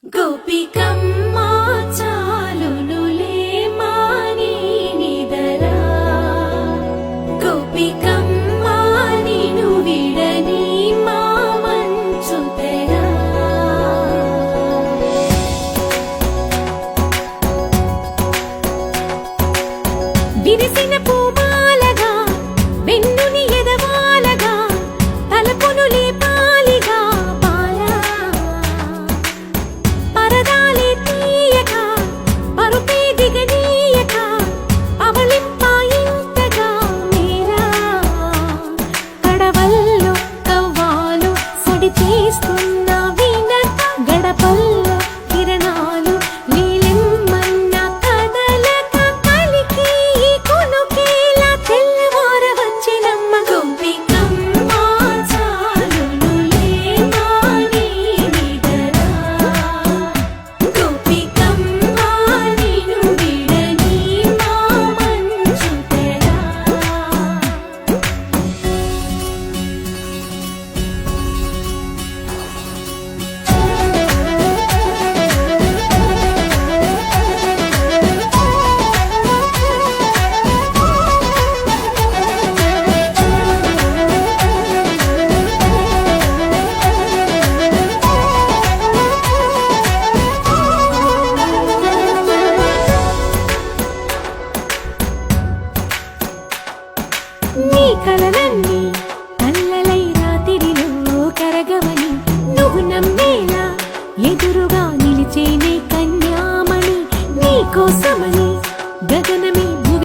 గోపికమ్మా చాలునులే మాని నిదరా గోపికమ్మా నిను విడని మా మంచు తెరా విరిసిన పూమాలగా వెన్నుని ఎదవాలగా తలపును లేపాలిగా బాలా పరదాలే తీయక పరుపే దిగనీయక అవలింపాయింతగా మీరా కడవల్లో కవ్వాలు సడి చేస్తున్న వినక గడపల్లో కిరణాలు నీలిమ్మన్న కదలక కలికి కొనుకేలా తెల్లవార వచ్చినమ్మ గోపికమ్మా చాలునులే మాని నిదరా గోపికమ్మా నిను విడని మా మంచు తెరా నీ కలలన్నీ కల్లలై రాత్రిలో కరగవని నువ్వు నమ్మేలా ఎదురుగా నిలిచేనే కన్యామణి నీ కోసమని